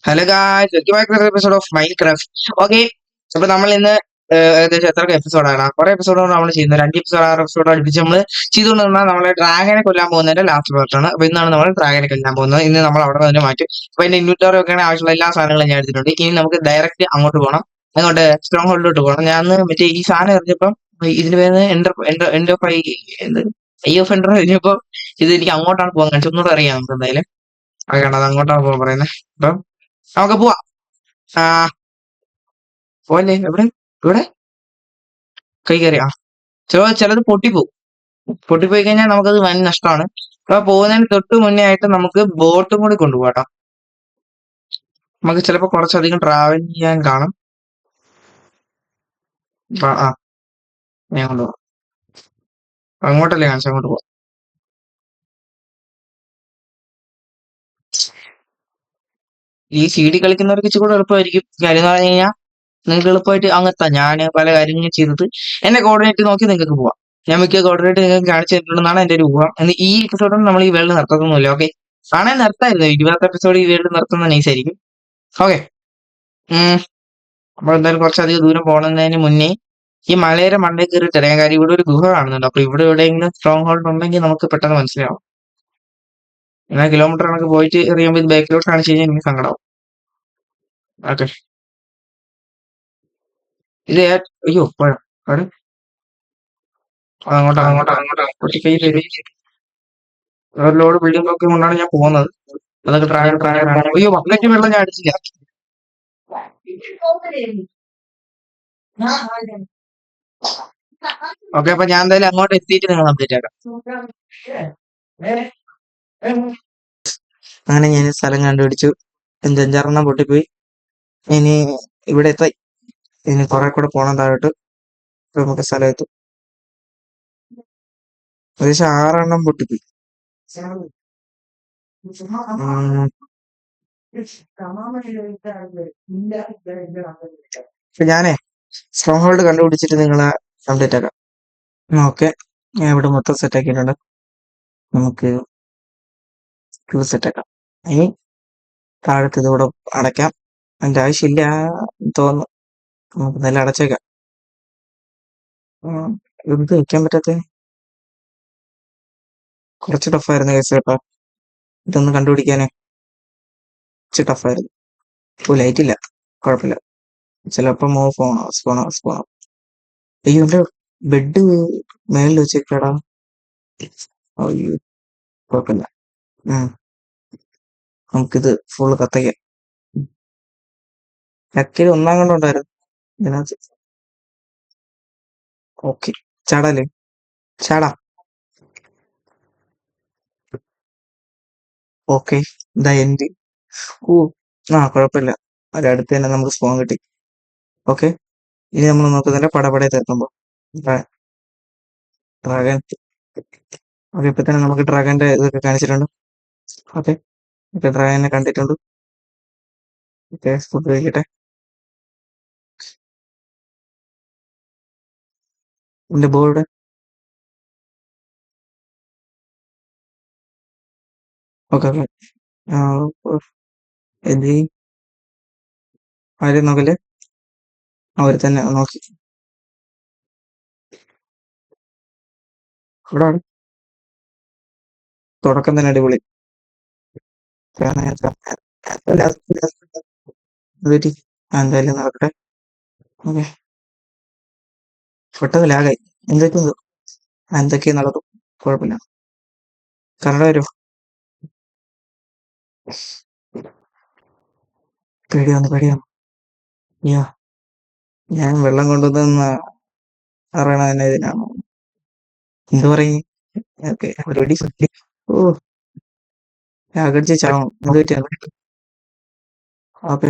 Hello guys, welcome back to episode of Minecraft. Okay, അപ്പൊ നമ്മൾ ഇന്ന് ഏകദേശം എത്ര എപ്പിസോഡാണ്? കുറെ എപ്പിസോഡാണ് നമ്മൾ ചെയ്യുന്നത്. 5 എപ്പിസോഡ് 6 എപ്പിസോഡ് അടുപ്പിച്ച് നമ്മൾ ചെയ്തുകൊണ്ടിരുന്ന നമ്മളെ ഡ്രാഗനെ കൊല്ലാൻ പോകുന്നതിന്റെ ലാസ്റ്റ് പാർട്ടാണ്. അപ്പൊ ഇന്നാണ് നമ്മൾ ഡ്രാഗനെ കൊല്ലാൻ പോകുന്നത്. ഇന്ന് നമ്മൾ അവിടെ നിന്ന് മാറ്റും. അപ്പൊ അതിന്റെ ഇൻവെന്ററി വെക്കാൻ ആവശ്യമുള്ള എല്ലാ സാധനങ്ങളും ഞാൻ എടുത്തിട്ടുണ്ട്. ഇനി നമുക്ക് ഡയറക്റ്റ് അങ്ങോട്ട് പോകണം. അങ്ങോട്ട് സ്ട്രോങ് ഹോൾഡിലോട്ട് പോകണം. ഞാൻ മറ്റേ ഈ സാധനം എറിഞ്ഞപ്പം ഇതിന് പേര് എൻഡർ ഓഫ് ഐ ഓഫ് എൻഡർ കഴിഞ്ഞപ്പോ ഇത് എനിക്ക് അങ്ങോട്ടാണ് പോകാൻ കാണിച്ചു. ഒന്നുകൂടെ അറിയാം നമുക്ക് എന്തായാലും. അത് അങ്ങോട്ടാണ് പോകാൻ പറയുന്നത്. അപ്പം നമുക്ക് പോവാം. ആ പോവല്ലേ? എവിടെ? ഇവിടെ കൈ കയറി. ചിലത് പൊട്ടിപ്പോവും. പൊട്ടിപ്പോയി കഴിഞ്ഞാൽ നമുക്കത് വൻ നഷ്ടമാണ്. അപ്പൊ പോകുന്നതിന് തൊട്ട് മുന്നേ ആയിട്ട് നമുക്ക് ബോട്ടും കൂടി കൊണ്ടുപോകാം. നമുക്ക് ചിലപ്പോ കുറച്ചധികം ട്രാവൽ ചെയ്യാൻ കാണും. ആ ഞാൻ കൊണ്ടുപോകാം. അങ്ങോട്ടല്ലേ കാണിച്ചു, അങ്ങോട്ട് പോവാം. ഈ സി ഡി കളിക്കുന്നവർക്ക് ഇച്ചിരി കൂടെ എളുപ്പമായിരിക്കും. കാര്യം എന്ന് പറഞ്ഞു കഴിഞ്ഞാൽ നിങ്ങൾക്ക് എളുപ്പമായിട്ട് അങ്ങെത്താം. ഞാൻ പല കാര്യങ്ങളും ചെയ്തത് എന്റെ കോർഡിനേറ്റ് നോക്കി നിങ്ങൾക്ക് പോവാം. ഞാൻ മിക്ക കോർഡിനേറ്റ് നിങ്ങൾക്ക് കാണിച്ചു തന്നിട്ടുണ്ടെന്നാണ് എന്റെ ഒരു ഊഹം. ഈ എപ്പിസോഡിൽ നമ്മൾ ഈ വേൾഡ് നിർത്തുന്നില്ല. ഓക്കെ, കാണാൻ നിർത്തായിരുന്നു. 20 എപ്പിസോഡ് ഈ വേൾഡ് നിർത്തുന്ന നൈസായിരിക്കും. ഓക്കെ, അപ്പോൾ എന്തായാലും കുറച്ചധികം ദൂരം പോകുന്നതിന് മുന്നേ ഈ മലയുടെ മണ്ടയിൽ കയറിയിട്ട് അറിയാൻ കാര്യം ഇവിടെ ഒരു ഗുഹ കാണുന്നുണ്ട്. അപ്പൊ ഇവിടെ എവിടെയെങ്കിലും സ്ട്രോങ് ഹോൾഡ് ഉണ്ടെങ്കിൽ നമുക്ക് പെട്ടെന്ന് മനസ്സിലാവും. എന്നാൽ കിലോമീറ്റർ കണക്ക് പോയിട്ട് എറിയുമ്പോൾ ഇത് ബാക്കിലോട്ട് കാണിച്ചു കഴിഞ്ഞാൽ എനിക്ക് സങ്കടമാവും. ഓക്കെ, ഇത് അയ്യോ പഴം അവിടെ അങ്ങോട്ടാ അങ്ങോട്ടാ അങ്ങോട്ടാ ഒറ്റ ഒരു ലോഡ് ബിൽഡിംഗ് ബ്ലോക്ക് കൊണ്ടാണ് ഞാൻ പോകുന്നത്. അതൊക്കെ ട്രാഗൺ ട്രാഗൺ. അയ്യോ, ബക്കറ്റ് വെള്ളം ഞാൻ അടിച്ചില്ല. ഓക്കെ, അപ്പൊ ഞാൻ എന്തായാലും അങ്ങോട്ട് എത്തിയിട്ട് നിങ്ങൾ അപ്ഡേറ്റ് ആക്കാം. അങ്ങനെ ഞാൻ സ്ഥലം കണ്ടുപിടിച്ചു. 5-6 പൊട്ടിപ്പോയി. ഇനി ഇവിടെ എത്തായി. ഇനി കുറെ കൂടെ പോണം താഴോട്ട്. നമുക്ക് സ്ഥലം എത്തും. ഏകദേശം 6 പൊട്ടിപ്പോയി. ഞാനേ സ്ട്രോങ് ഹോൾഡ് കണ്ടുപിടിച്ചിട്ട് നിങ്ങളെ അപ്ഡേറ്റ് ആക്കാം. ഓക്കെ, ഞാൻ ഇവിടെ മൊത്തം സെറ്റ് ആക്കിയിട്ടുണ്ട്. നമുക്ക് സെറ്റ് ആക്കാം. ഇനി താഴത്ത് ഇതോടെ അടയ്ക്കാം. അതിന്റെ ആവശ്യമില്ല തോന്നുന്നു. നമുക്ക് നല്ല അടച്ചേക്കാം. എന്ത് വെക്കാൻ പറ്റാത്ത കുറച്ച് ടഫായിരുന്നു കേസ് കേട്ടോ. ഇതൊന്ന് കണ്ടുപിടിക്കാനേ കുറച്ച് ടഫായിരുന്നു. ഇപ്പോൾ ലൈറ്റ് ഇല്ല, കുഴപ്പമില്ല. ചിലപ്പോ മൂവ് പോണോ. അയ്യോ, എന്റെ ബെഡ് മേളിൽ വെച്ചേക്കടാ. അയ്യോ, കുഴപ്പമില്ല. നമുക്കിത് ഫുള്ള് കത്തയ്ക്കാം. ലക്കിൽ 1 കൊണ്ടുണ്ടായിരുന്നു ഇതിനകത്ത്. ഓക്കെ, ചാടാലേ? ചാടാം. ഓക്കെ, ഇതാ എൻഡ്. ഓ, കുഴപ്പമില്ല. അതിനടുത്ത് തന്നെ നമുക്ക് സ്പോൺ കിട്ടി. ഓക്കെ, ഇനി നമ്മൾ നോക്കുന്നില്ല പടപടെ തീർക്കുമ്പോ ഡ്രാഗൺ. ഓക്കെ, ഇപ്പൊ തന്നെ നമുക്ക് ഡ്രാഗന്റെ ഇതൊക്കെ കാണിച്ചിട്ടുണ്ട്. ഓക്കെ, ഡ്രാഗനെ കണ്ടിട്ടുണ്ട്. ഓക്കെ, ഫുഡ് കഴിക്കട്ടെ. എന്റെ ബോർഡ് ഓക്കെ ഓക്കെ. എന്ത് ആരെയും നോക്കല്ലേ? അവർ തന്നെ നോക്കി. ഇവിടെ തുടക്കം തന്നെ അടിപൊളി. എന്തായാലും നടക്കട്ടെ. ഓക്കെ, പെട്ടെന്ന് ലാഗായി. എന്തൊക്കെയാ നടക്കും, കുഴപ്പമില്ല. കന്നഡ വരും. പേടിയാന്ന്. അയ്യോ, ഞാൻ വെള്ളം കൊണ്ടുവന്ന അറിയണ തന്നെ ഇതിനാണ്. എന്തു പറയും? ഓക്കെ, ഒരു ഓ, അകടിച്ച് ചാവും. എന്ത് പറ്റിയാണ്? ഓക്കെ,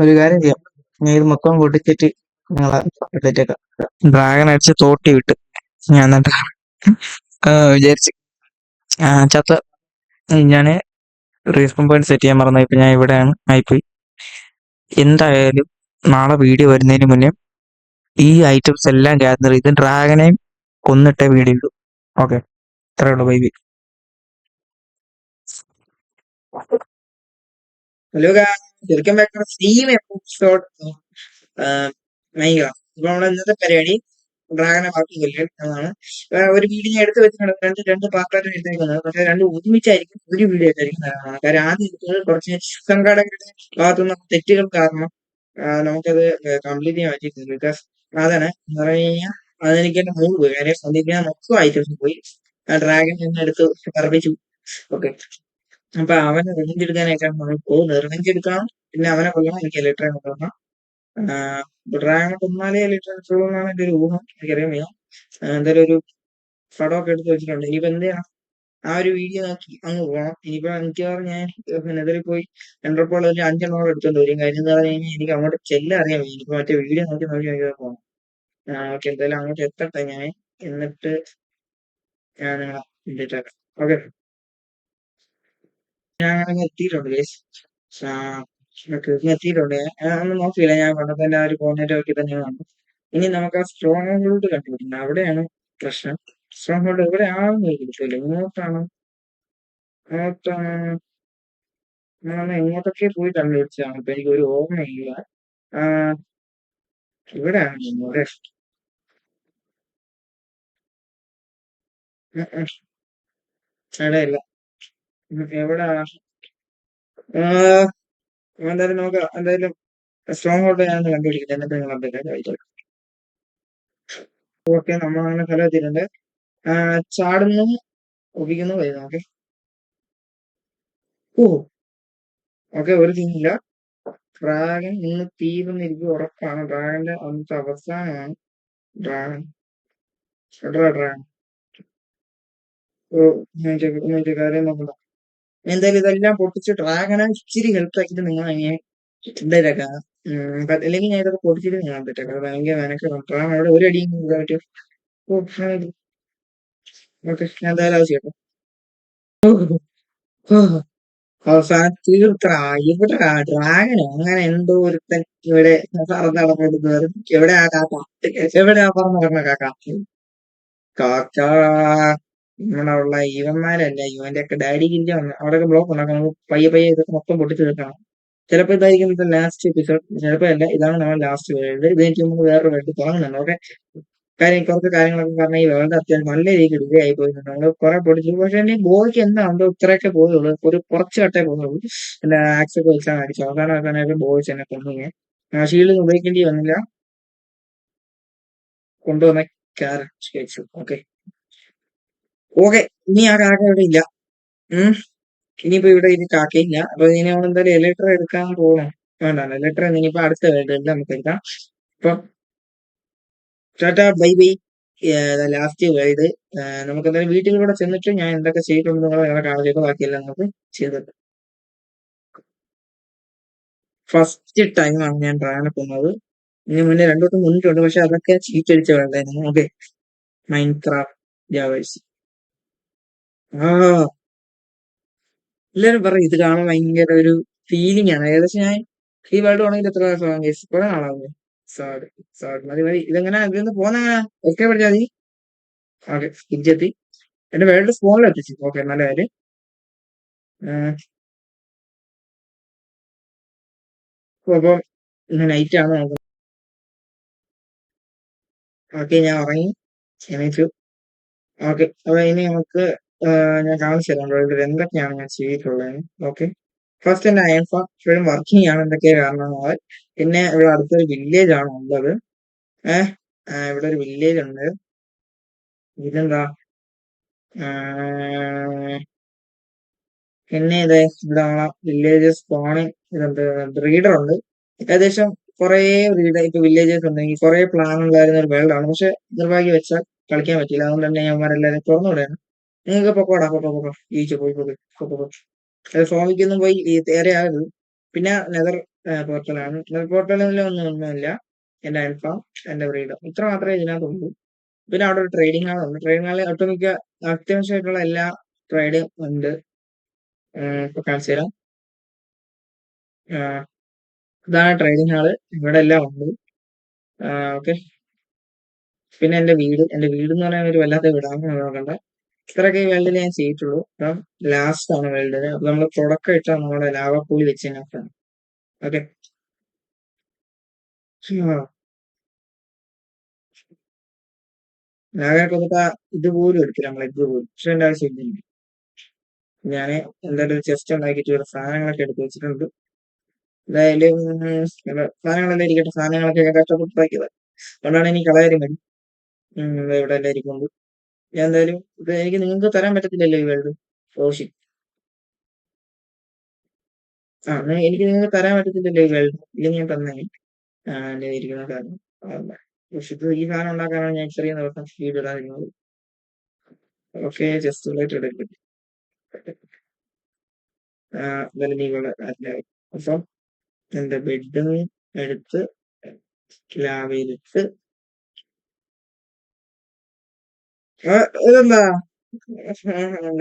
ഒരു കാര്യം ചെയ്യാം. ഞാൻ ഇത് മൊത്തം പൊട്ടിച്ചിട്ട് നിങ്ങളെ ഇട്ടേക്കാം. ഡ്രാഗൺ അടിച്ച് തോട്ടി വിട്ട് ഞാൻ എന്നിട്ട് വിചാരിച്ച് ചത്ത. ഞാന് റീസ്പോൺ പോയിന്റ് സെറ്റ് ചെയ്യാൻ മറന്നു. ഇപ്പൊ ഞാൻ ഇവിടെയാണ് ആയിപ്പോയി. എന്തായാലും നാളെ വീഡിയോ വരുന്നതിന് മുന്നേ ഈ ഐറ്റംസ് എല്ലാം ഗ്യാദർ ചെയ്ത് ഡ്രാഗനെയും കൊന്നിട്ടേ വീഡിയോ ഇടും. ഓക്കെ, ഇത്രേ ഉള്ളൂ. Bye bye. Hello welcome back to steam episode Minecraft. ഇപ്പൊ നമ്മുടെ ഇന്നത്തെ പരിപാടി ഡ്രാഗനെ ബാക്കി കൊല്ലുക എന്നാണ്. ഒരു വീഡിയോ ഞാൻ എടുത്ത് വെച്ചിട്ടുണ്ട്. രണ്ട് പാർട്ടായിട്ട് എടുത്തേക്കുന്നത്. പക്ഷെ രണ്ടും ഒരുമിച്ചായിരിക്കും ഒരു വീഡിയോ ആയിട്ടായിരിക്കും തരാനാണ്. കാര്യം ആദ്യം എടുത്തത് കുറച്ച് സംഘാടകരുടെ ഭാഗത്തുനിന്ന് തെറ്റുകൾ കാരണം നമുക്കത് കംപ്ലീറ്റ് ചെയ്യാൻ പറ്റിയിട്ടില്ല. ബിക്കോസ് അതാണ് എന്ന് പറഞ്ഞു കഴിഞ്ഞാൽ അതെനിക്ക് എന്റെ മൂഡ് പോയി. കാര്യം സന്ദീപിക്കാൻ മൊത്തം ഐറ്റംസ് പോയി. ആ ഡ്രാഗൻ എന്നെടുത്ത് പറപ്പിച്ചു. ഓക്കെ, അപ്പൊ അവനെ റിവെഞ്ച് എടുക്കാനായിട്ടാണ് നമ്മൾ പോകുന്നത്. റിവെഞ്ച് എടുക്കണം, പിന്നെ അവനെ കൊല്ലണം, എനിക്ക് എലിട്രെ കൊല്ലണം. ഡ്രാഗനെ കൊന്നാലേ എലിട്രെ കിട്ടുള്ളൂ എന്നാണ് എന്റെ ഒരു ഊഹം. എനിക്കറിയാൻ വയ്യ. എന്തായാലും ഒരു പടമൊക്കെ എടുത്ത് വെച്ചിട്ടുണ്ട്. ഇനിയിപ്പോ എന്ത് ചെയ്യണം, ആ ഒരു വീഡിയോ നോക്കി അങ്ങ് പോകണം. ഇനിയിപ്പോ മിക്കവാറും ഞാൻ നെതറിൽ പോയി എൻട്രപ്പോൾ ഒരു 5 എണ്ണം എടുത്തോണ്ട് വരും. കാര്യം എന്ന് പറഞ്ഞു കഴിഞ്ഞാൽ എനിക്ക് അങ്ങോട്ട് ചെല്ല അറിയാൻ വയ്യ. ഇനിയിപ്പോ മറ്റേ വീഡിയോ നോക്കി നോക്കി നോക്കി പോകണം. ഓക്കെ, എന്തായാലും അങ്ങോട്ട് എത്തട്ടെ ഞാൻ. എന്നിട്ട് ഞാൻ നിങ്ങളെ കണ്ടിട്ടേക്കാം. ഓക്കെ, ഞാൻ അങ്ങ് എത്തിയിട്ടുണ്ട് ഗൈസ്. എത്തിയിട്ടുണ്ട്. ഞാൻ ഒന്നും നോക്കിയില്ല. ഞാൻ പണ്ടത്തെ ആ ഒരു കോർഡിനേറ്റ് ഒക്കെ തന്നെയാണ് കണ്ടു. ഇനി നമുക്ക് ആ സ്ട്രോങ് ഹോൾഡ് കണ്ടുപിടിക്കണം. അവിടെയാണ് പ്രശ്നം. സ്ട്രോങ് ഹോൾഡ് എവിടെയാണെന്ന് എനിക്ക് കിട്ടില്ല. ഇങ്ങോട്ടാണ്, ഇങ്ങോട്ടാണ്, ഞാൻ എങ്ങോട്ടൊക്കെ പോയി കണ്ടുപിടിച്ചതാണ്. ഇപ്പൊ എനിക്ക് ഒരു ഓർമ്മയില്ല. ആ, ഇവിടെയാണ് ഇവിടെ. ഇടയില്ല. എവിടെ എന്തായാലും നമുക്ക് എന്തായാലും സ്ട്രോങ് ഹോൾഡ് ഞാൻ കണ്ടുപിടിക്കട്ടെ. എന്നിട്ട് നിങ്ങൾ അപ്ഡേറ്റ്. ഓക്കെ, നമ്മളങ്ങനെ സ്ഥലം എത്തിയിട്ടുണ്ട്. ചാടുന്നു, ഒപ്പിക്കുന്നു, വരുന്നു. ഓക്കെ, ഓ ഓക്കെ, ഒരു സീനില്ല. ഡ്രാഗൻ ഇന്ന് തീർന്നിരിക്കും ഉറപ്പാണ്. ഡ്രാഗന്റെ അന്നത്തെ അവസാനമാണ് ഡ്രാഗൻ. ഡ്രാഗൻ ഓ, കാര്യം നോക്കണ്ട. എന്തായാലും ഇതെല്ലാം പൊട്ടിച്ച് ഡ്രാഗനെ ഇച്ചിരി ഹെൽപ്പ് ആക്കിയിട്ട് നിങ്ങൾ അങ്ങനെ ഇട്ടേക്കാം. അല്ലെങ്കിൽ ഞാൻ ഇതൊക്കെ പൊട്ടിച്ചിട്ട് നിങ്ങൾ ഇട്ടേക്കാം. അത് ഭയങ്കര മെനക്ക്. ഡ്രാഗൻ അവിടെ ഒരു അടിയും പറ്റും. ഓക്കെ, ഞാൻ എന്തായാലും ആവശ്യം കേട്ടോ. അവസാനം തീർത്തടാ. ഇവിടെ ഡ്രാഗനോ അങ്ങനെ എന്തോ ഒരുത്തൻ ഇവിടെ പറന്ന് നടന്നിട്ട് എവിടെ ആ കാക്ക, എവിടെ ആ പറന്ന് നടന്ന കാക്ക. കാക്ക ഇവിടെ ഉള്ള ഇവന്മാരല്ല, ഇവന്റെ ഒക്കെ ഡാഡി ഗിരിജ വന്ന് അവിടെയൊക്കെ ബ്ലോക്ക് ഉണ്ടാക്കാം. നമുക്ക് പയ്യെ പയ്യെ ഇതൊക്കെ മൊത്തം പൊട്ടിച്ച് തീർക്കണം. ചിലപ്പോ ഇതായിരിക്കും ഇത് ലാസ്റ്റ് എപ്പിസോഡ്, ചിലപ്പോ അല്ല. ഇതാണ് നമ്മൾ ലാസ്റ്റ് വേൾഡ്. ഇത് എനിക്ക് നമുക്ക് വേറൊരു വേൾഡ് തുടങ്ങുന്നുണ്ട്. ഓക്കെ, കാര്യം കുറച്ച് കാര്യങ്ങളൊക്കെ പറഞ്ഞാൽ ഈ വേൾഡ് അത്യാവശ്യം നല്ല രീതിയിൽ ഡിലേ ആയി പോയിട്ടുണ്ട്. നമ്മൾ കുറെ പൊടിച്ചു. പക്ഷെ ഈ ബോയ്ക്ക് എന്താ എന്തോ ഇത്രയൊക്കെ പോയുള്ളൂ. ഒരു കുറച്ച് കട്ടേ പോകുന്നുള്ളൂ. എന്റെ ആക്സ് ഒക്കെ വെച്ചാൽ അടിച്ചു. അവസാനമാക്കാനായിട്ട് ബോയ്സ് എന്നെ കൊന്നുകയെ. ഷീൽഡ് ഉപയോഗിക്കേണ്ടി വന്നില്ല. കൊണ്ടുവന്ന ക്യാരറ്റ് കഴിച്ചു. ഓക്കെ ഓക്കെ, ഇനി ആ കാക്ക ഇവിടെ ഇല്ല. ഇനിയിപ്പോ ഇവിടെ ഇനി കാക്കയില്ല. അപ്പൊ ഇനി നമ്മൾ എന്തായാലും എലക്ട്ര എടുക്കാൻ പോകണം. വേണ്ട, എലക്ട്ര ഇനിയിപ്പോ അടുത്ത വേൾഡ് നമുക്ക് എടുക്കാം. ഇപ്പൊ tata bye bye. Last world. നമുക്ക് എന്തായാലും വീട്ടിൽ കൂടെ ചെന്നിട്ട് ഞാൻ എന്തൊക്കെ ചെയ്തിട്ടുണ്ട് നിങ്ങളെ വേറെ കാണിച്ചിട്ട് ബാക്കിയെല്ലാം നമുക്ക് ചെയ്തിട്ട്. ഫസ്റ്റ് ടൈമാണ് ഞാൻ ഡ്രാഗനെ പോകുന്നത്. ഇതിന് മുന്നേ രണ്ടു വട്ടം മുന്നിട്ടുണ്ട്. പക്ഷെ അതൊക്കെ ചീറ്റടിച്ച വേൾഡായിരുന്നു. Okay, Minecraft ജാവേഴ്സ്. ആ, എല്ലാരും പറയും ഇത് കാണാൻ ഭയങ്കര ഒരു ഫീലിംഗ് ആണ്. ഏകദേശം ഞാൻ ഈ വേൾഡ് തുടങ്ങിയിട്ട് എത്ര ദിവസം കുറെ നാളാവുന്നു. സാഡ് സാഡ് മതി മതി. ഇതെങ്ങനെ ഇതിന്ന് പോന്നെങ്ങനെ ഒക്കെ പഠിച്ചാൽ മതി. ഓക്കെ, തിരിച്ചെത്തി. എന്റെ വേൾഡ് സ്പോണിൽ എത്തിച്ചു. ഓക്കെ, നല്ല കാര്യം. അപ്പം ഇന്ന് നൈറ്റ് ആണ് നമുക്ക്. ഓക്കെ, ഞാൻ ഉറങ്ങി എണീച്ചു. ഓക്കെ, അപ്പൊ ഇനി നമുക്ക് ഞാൻ കാണിച്ചു തരാം വേൾഡിൽ എന്തൊക്കെയാണ് ഞാൻ ചെയ്തിട്ടുള്ളത്. ഓക്കെ, ഫസ്റ്റ് എന്റെ അയൺഫ ഇപ്പോഴും വർക്കിംഗ് ആണ്. എന്തൊക്കെയാ കാരണങ്ങൾ. പിന്നെ ഇവിടെ അടുത്തൊരു വില്ലേജ് ആണ് ഉള്ളത്. ഇവിടെ ഒരു വില്ലേജ് ഉണ്ട്. ഇതെന്താ, പിന്നെ ഇത് ഇവിടെ നമ്മളെ വില്ലേജ് സ്പോണിങ് ഇതുണ്ട്. ബ്രീഡർ ഉണ്ട്. ഏകദേശം കുറെ ബ്രീഡർ ഇപ്പൊ വില്ലേജസ് ഉണ്ടെങ്കിൽ കുറെ പ്ലാൻ ഉണ്ടായിരുന്ന ഒരു വേൾഡാണ്. പക്ഷെ നിർഭാഗ്യം വെച്ചാൽ കളിക്കാൻ പറ്റില്ല. അതുകൊണ്ട് തന്നെ ഞന്മാരെല്ലാരും തുറന്നുവിടെയാണ്. നിങ്ങൾക്ക് പൊക്കോടാ, പൊക്കോ പൊക്കോ, ജീവിച്ചു പോയി പോയി പൊക്കോ. അത് സ്വാമിക്കൊന്നും പോയി ഈ തേരെ ആകരുത്. പിന്നെ നെതർ പോർട്ടലാണ്. നെതർ പോർട്ടലിലൊന്നുമില്ല. എന്റെ അൽഫാം, എന്റെ ബ്രീഡർ, ഇത്ര മാത്രമേ ഇതിനകത്തുള്ളൂ. പിന്നെ അവിടെ ഒരു ട്രേഡിംഗ് ഹാൾ ഉണ്ട്. ട്രേഡിംഗ് ഹാളിൽ ഒട്ടുമിക്ക അത്യാവശ്യമായിട്ടുള്ള എല്ലാ ട്രേഡും ഉണ്ട്. ഇപ്പൊ കാണിച്ചു തരാം. ഇതാണ് ട്രേഡിംഗ് ഹാള്. ഇവിടെ എല്ലാം ഉണ്ട്. ഓക്കെ, പിന്നെ എന്റെ വീട് എന്ന് പറയാൻ ഒരു വല്ലാത്ത വീടാണ് നോക്കണ്ട. ഇത്രയൊക്കെ ഈ വേൾഡിൽ ഞാൻ ചെയ്തിട്ടുള്ളൂ. അപ്പം ലാസ്റ്റ് ആണ് വേൾഡില്. അപ്പൊ നമ്മള് തുടക്കം ഇട്ട നമ്മുടെ ലാവ പൂളി വെച്ച് കഴിഞ്ഞാൽ ഓക്കെ. ലാവയെ കൊടുത്ത ഇതുപോലും എടുത്തില്ല നമ്മൾ ഇതുപോലും. പക്ഷെ എന്റെ ആവശ്യമില്ല. ഞാന് എന്തായാലും ഒരു ചെസ്റ്റ് ഉണ്ടാക്കിയിട്ട് ഇവിടെ സാധനങ്ങളൊക്കെ എടുത്ത് വെച്ചിട്ടുണ്ട്. എന്തായാലും സാധനങ്ങളെല്ലാം ഇരിക്കട്ടെ. സാധനങ്ങളൊക്കെ ഞാൻ കഷ്ടപ്പെട്ടാക്കിയത്. അതുകൊണ്ടാണ് എനിക്ക് കളയാനും വേണ്ടി ഇവിടെ എല്ലാം ഇരിക്കുന്നത്. ഞാൻ എന്തായാലും ഇത് എനിക്ക് നിങ്ങൾക്ക് തരാൻ പറ്റത്തില്ലല്ലോ ഈ വേൾഡ്. Oh shit. എനിക്ക് നിങ്ങൾക്ക് തരാൻ പറ്റത്തില്ലല്ലോ ഈ വേൾഡ്. ഇല്ലെങ്കിൽ ഞാൻ തന്നെ എന്റെ ഇരിക്കുന്ന കാരണം. പക്ഷെ ഇത് ഈ സാധനം ഉണ്ടാക്കാനാണ് ഞാൻ ചെറിയ ദിവസം സ്പീഡ് ഇടാതിരുന്നത്. ഓക്കെ ജസ്റ്റ് റിലേറ്റ് എടുക്കും. എന്തായാലും നീ ഇവിടെ അപ്പം എന്റെ ബെഡ് എടുത്ത് ലാവയിലിട്ട് ഇതെന്താ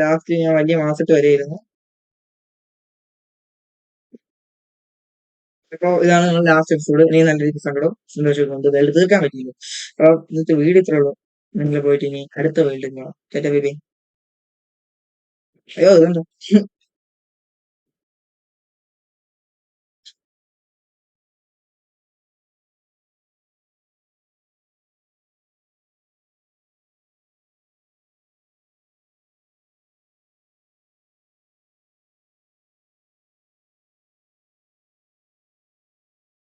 ലാസ്റ്റ് ഞാൻ വലിയ മാസത്ത് വരെയായിരുന്നു. അപ്പൊ ഇതാണ് നിങ്ങൾ ലാസ്റ്റ് എപ്പിസോഡ്. ഇനി നല്ല രീതിയിൽ സങ്കടം സന്തോഷം കൊണ്ട് വേൾഡ് തീർക്കാൻ പറ്റില്ല. അപ്പൊ ഇന്നത്തെ വീട് ഇത്രേ ഉള്ളൂ. നിങ്ങൾ പോയിട്ട് ഇനി അടുത്ത വേൾഡ് ചേട്ടാ ബേബി. അയ്യോ ഇതെന്താ